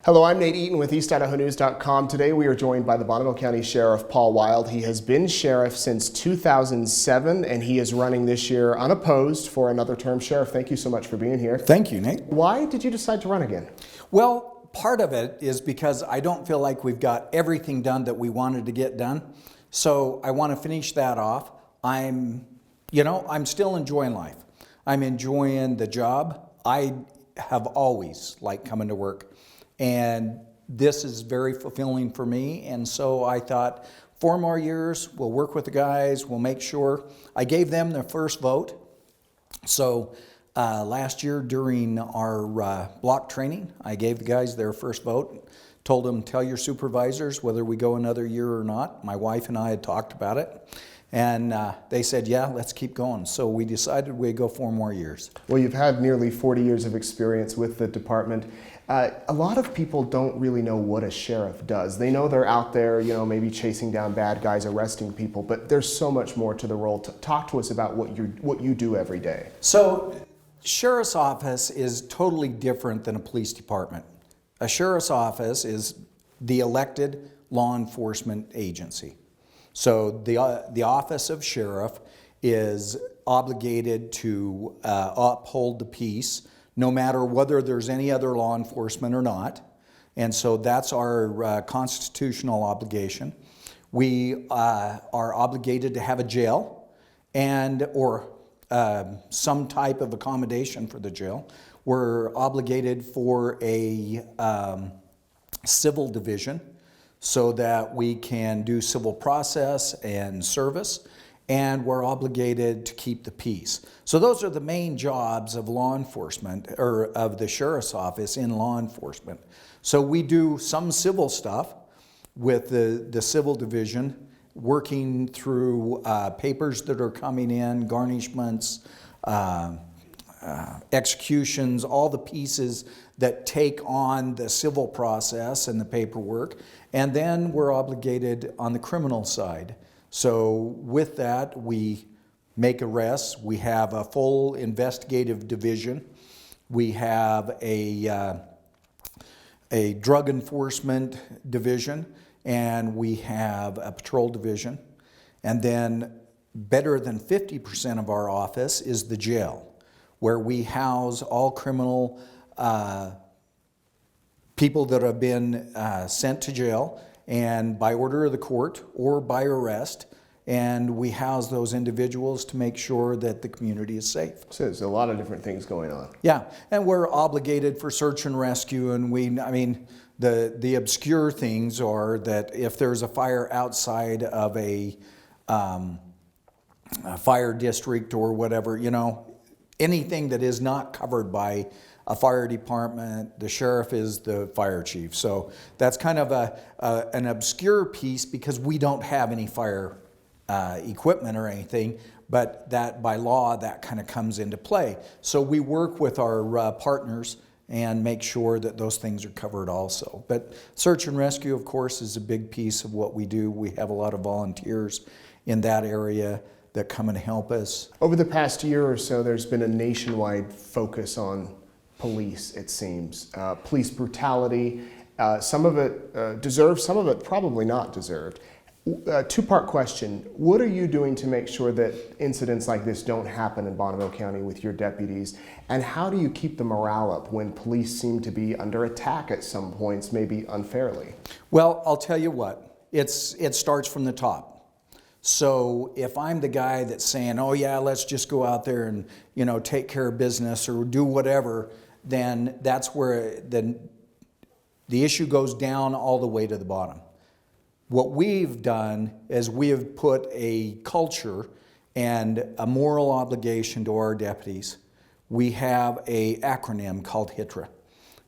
Hello, I'm Nate Eaton with EastIdahoNews.com. Today we are joined by the Bonneville County Sheriff Paul Wilde. He has been sheriff since 2007 and he is running this year unopposed for another term. Sheriff, thank you so much for being here. Thank you, Nate. Why did you decide to run again? Well, part of it is because I don't feel like we've got everything done that we wanted to get done. So I want to finish that off. I'm still enjoying life. I'm enjoying the job. I have always liked coming to work. And this is very fulfilling for me. And so I thought 4 more years, we'll work with the guys, we'll make sure. I gave them their first vote. So last year during our block training, I gave the guys their first vote. Told them, tell your supervisors whether we go another year or not. My wife and I had talked about it. And they said, yeah, let's keep going. So we decided we'd go 4 more years. Well, you've had nearly 40 years of experience with the department. A lot of people don't really know what a sheriff does. They know they're out there, maybe chasing down bad guys, arresting people, but there's so much more to the role. Talk to us about what you do every day. So, sheriff's office is totally different than a police department. A sheriff's office is the elected law enforcement agency. So the office of sheriff is obligated to uphold the peace, no matter whether there's any other law enforcement or not. And so that's our constitutional obligation. We are obligated to have a jail or some type of accommodation for the jail. We're obligated for a civil division so that we can do civil process and service, and we're obligated to keep the peace. So those are the main jobs of law enforcement, or of the sheriff's office in law enforcement. So we do some civil stuff with the civil division, working through papers that are coming in, garnishments, executions, all the pieces that take on the civil process and the paperwork. And then we're obligated on the criminal side. So with that, we make arrests. We have a full investigative division. We have a drug enforcement division, and we have a patrol division. And then better than 50% of our office is the jail, where we house all criminal people that have been sent to jail, and by order of the court or by arrest, and we house those individuals to make sure that the community is safe. So there's a lot of different things going on. Yeah, and we're obligated for search and rescue, and the obscure things are that if there's a fire outside of a fire district or whatever, anything that is not covered by a fire department, the sheriff is the fire chief. So that's kind of an obscure piece because we don't have any fire equipment or anything, but that by law that kind of comes into play. So we work with our partners and make sure that those things are covered also. But search and rescue, of course, is a big piece of what we do. We have a lot of volunteers in that area that come and help us. Over the past year or so, there's been a nationwide focus on police, it seems. Police brutality, some of it deserved, some of it probably not deserved. Two-part question. What are you doing to make sure that incidents like this don't happen in Bonneville County with your deputies? And how do you keep the morale up when police seem to be under attack at some points, maybe unfairly? Well, I'll tell you what, it starts from the top. So if I'm the guy that's saying, oh yeah, let's just go out there and take care of business or do whatever, then that's where the issue goes down all the way to the bottom. What we've done is we have put a culture and a moral obligation to our deputies. We have an acronym called HITRA.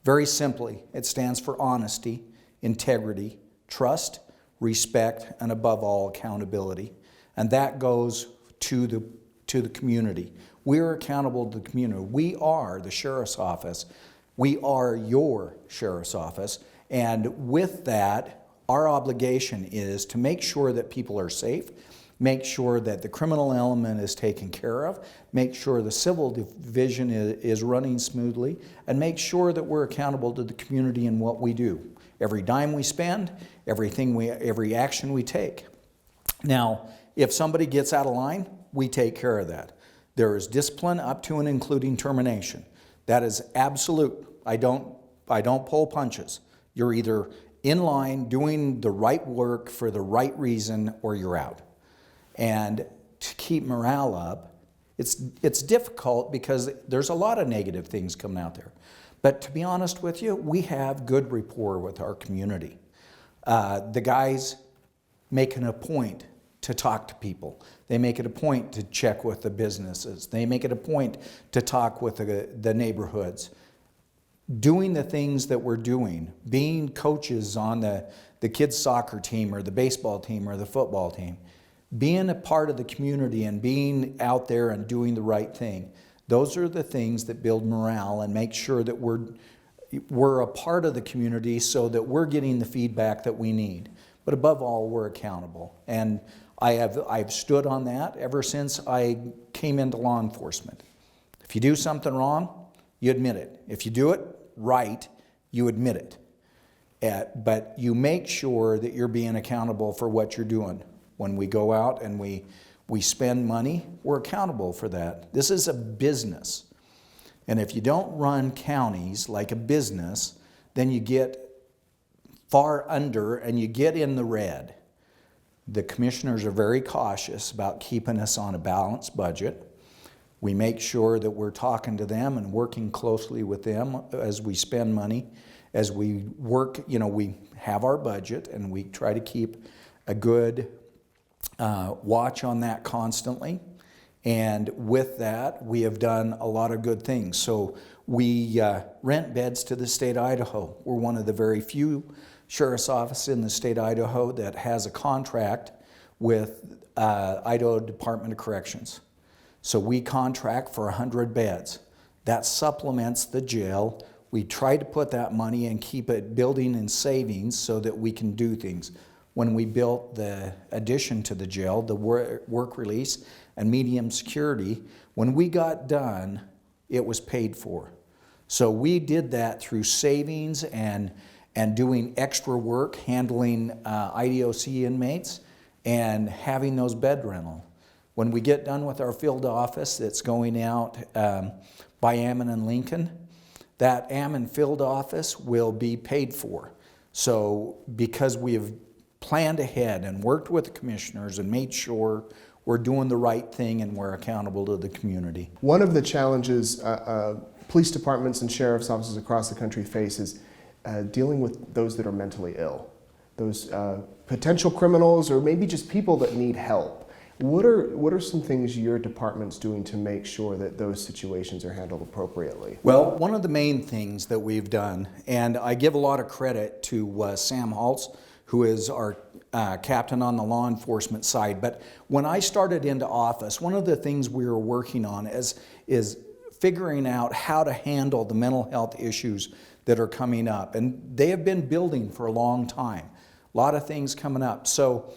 Very simply, it stands for honesty, integrity, trust, respect, and above all, accountability. And that goes to the community. We are accountable to the community. We are the sheriff's office. We are your sheriff's office. And with that, our obligation is to make sure that people are safe, make sure that the criminal element is taken care of, make sure the civil division is running smoothly, and make sure that we're accountable to the community in what we do. Every dime we spend, every action we take. Now, if somebody gets out of line, we take care of that. There is discipline up to and including termination. That is absolute. I don't pull punches. You're either in line doing the right work for the right reason, or you're out. And to keep morale up, it's difficult because there's a lot of negative things coming out there. But to be honest with you, we have good rapport with our community. The guys make it a point to talk to people. They make it a point to check with the businesses. They make it a point to talk with the neighborhoods. Doing the things that we're doing, being coaches on the kids' soccer team or the baseball team or the football team, being a part of the community and being out there and doing the right thing. Those are the things that build morale and make sure that we're a part of the community so that we're getting the feedback that we need. But above all, we're accountable. And I've stood on that ever since I came into law enforcement. If you do something wrong, you admit it. If you do it right, you admit it. But you make sure that you're being accountable for what you're doing. When we go out and we spend money, we're accountable for that. This is a business. And if you don't run counties like a business, then you get far under and you get in the red. The commissioners are very cautious about keeping us on a balanced budget. We make sure that we're talking to them and working closely with them as we spend money. As we work, we have our budget and we try to keep a good watch on that constantly. And with that, we have done a lot of good things. So we rent beds to the state of Idaho. We're one of the very few sheriff's office in the state of Idaho that has a contract with Idaho Department of Corrections. So we contract for 100 beds. That supplements the jail. We try to put that money and keep it building in savings so that we can do things. When we built the addition to the jail, the work release and medium security, when we got done, it was paid for. So we did that through savings and doing extra work, handling IDOC inmates and having those bed rental. When we get done with our field office that's going out by Ammon and Lincoln, that Ammon field office will be paid for. So because we have planned ahead and worked with the commissioners and made sure we're doing the right thing and we're accountable to the community. One of the challenges police departments and sheriff's offices across the country face is dealing with those that are mentally ill, those potential criminals or maybe just people that need help. What are some things your department's doing to make sure that those situations are handled appropriately? Well, one of the main things that we've done, and I give a lot of credit to Sam Haltz, who is our captain on the law enforcement side. But when I started into office, one of the things we were working on is figuring out how to handle the mental health issues that are coming up. And they have been building for a long time. A lot of things coming up. So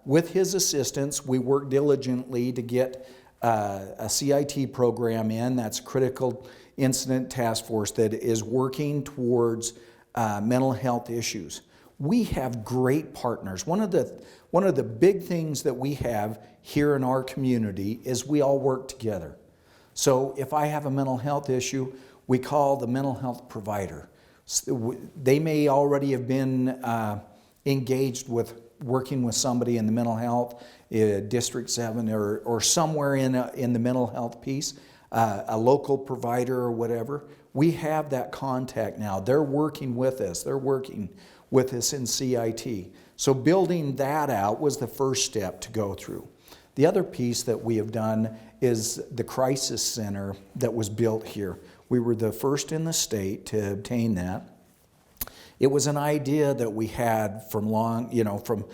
with his assistance, we work diligently to get a CIT program in. That's Critical Incident Task Force that is working towards mental health issues. We have great partners. One of the big things that we have here in our community is we all work together. So if I have a mental health issue, we call the mental health provider. They may already have been engaged with working with somebody in the mental health, District 7 or somewhere in the mental health piece, a local provider or whatever. We have that contact now. They're working with us. They're working with us in CIT. So building that out was the first step to go through. The other piece that we have done is the crisis center that was built here. We were the first in the state to obtain that. It was an idea that we had from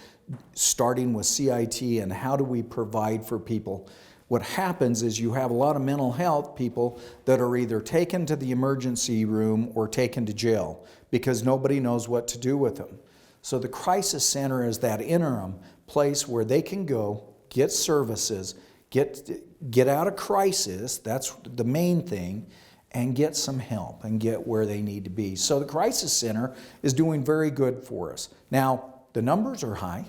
starting with CIT and how do we provide for people. What happens is you have a lot of mental health people that are either taken to the emergency room or taken to jail because nobody knows what to do with them. So the crisis center is that interim place where they can go, get services, get out of crisis, that's the main thing, and get some help and get where they need to be. So the Crisis Center is doing very good for us. Now, the numbers are high.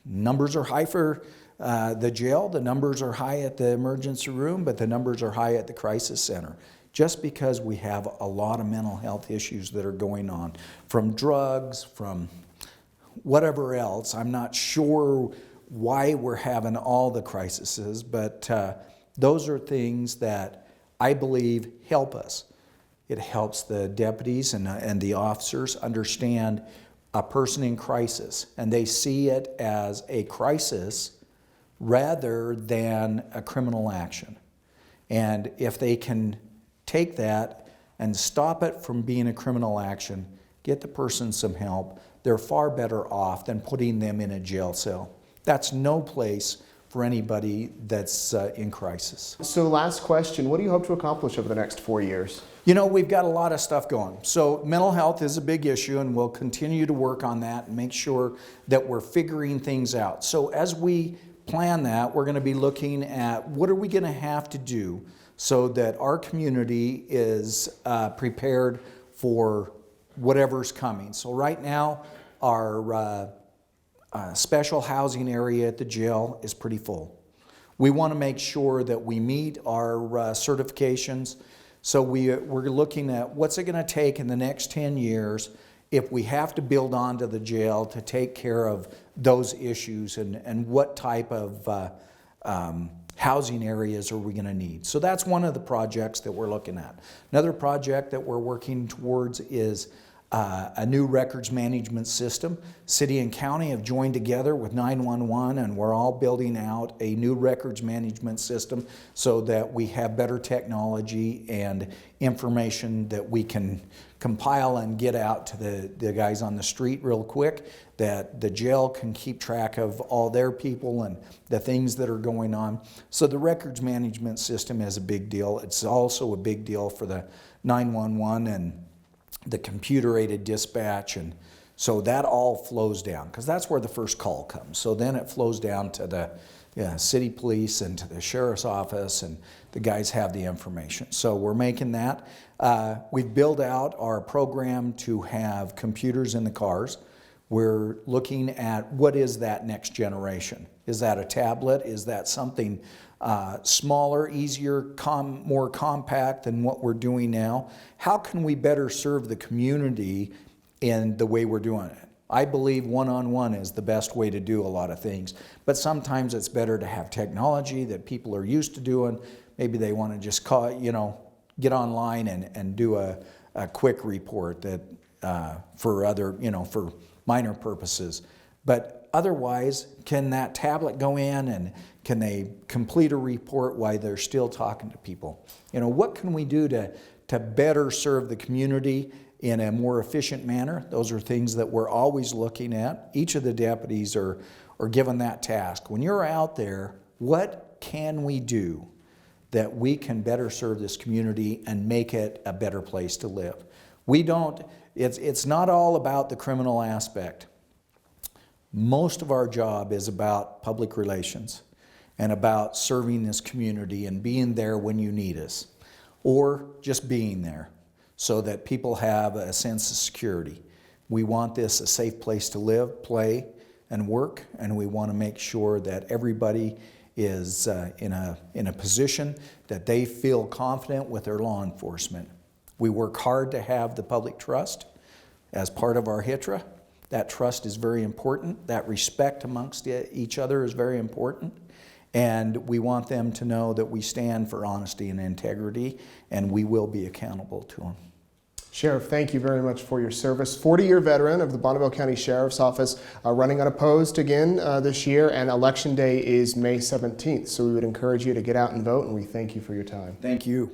Numbers are high for the jail, the numbers are high at the emergency room, but the numbers are high at the Crisis Center. Just because we have a lot of mental health issues that are going on, from drugs, from whatever else. I'm not sure why we're having all the crises, but those are things that I believe help us. It helps the deputies and the officers understand a person in crisis, and they see it as a crisis rather than a criminal action. And if they can take that and stop it from being a criminal action, get the person some help, they're far better off than putting them in a jail cell. That's no place for anybody that's in crisis. So last question, what do you hope to accomplish over the next 4 years? You know, we've got a lot of stuff going. So mental health is a big issue, and we'll continue to work on that and make sure that we're figuring things out. So as we plan that, we're going to be looking at what are we going to have to do so that our community is prepared for whatever's coming. So right now, our special housing area at the jail is pretty full. We want to make sure that we meet our certifications. So we're looking at what's it going to take in the next 10 years if we have to build onto the jail to take care of those issues, and what type of housing areas are we going to need. So that's one of the projects that we're looking at. Another project that we're working towards is a new records management system. City and county have joined together with 911, and we're all building out a new records management system so that we have better technology and information that we can compile and get out to the guys on the street real quick, that the jail can keep track of all their people and the things that are going on. So the records management system is a big deal. It's also a big deal for the 911 and the computer-aided dispatch, and so that all flows down, because that's where the first call comes. So then it flows down to the city police and to the sheriff's office, and the guys have the information. So we're making that. We've built out our program to have computers in the cars. We're looking at what is that next generation. Is that a tablet? Is that something smaller, easier, more compact than what we're doing now? How can we better serve the community in the way we're doing it? I believe one-on-one is the best way to do a lot of things, but sometimes it's better to have technology that people are used to doing. Maybe they want to just call, get online and do a quick report that for other, for minor purposes. But otherwise, can that tablet go in and can they complete a report while they're still talking to people? What can we do to better serve the community in a more efficient manner? Those are things that we're always looking at. Each of the deputies are given that task. When you're out there, what can we do that we can better serve this community and make it a better place to live? It's not all about the criminal aspect. Most of our job is about public relations and about serving this community and being there when you need us, or just being there so that people have a sense of security. We want this a safe place to live, play, and work, and we want to make sure that everybody is in a position that they feel confident with their law enforcement. We work hard to have the public trust as part of our HITRA. That trust is very important. That respect amongst each other is very important. And we want them to know that we stand for honesty and integrity, and we will be accountable to them. Sheriff, thank you very much for your service. 40-year veteran of the Bonneville County Sheriff's Office, running unopposed again this year, and Election Day is May 17th. So we would encourage you to get out and vote, and we thank you for your time. Thank you.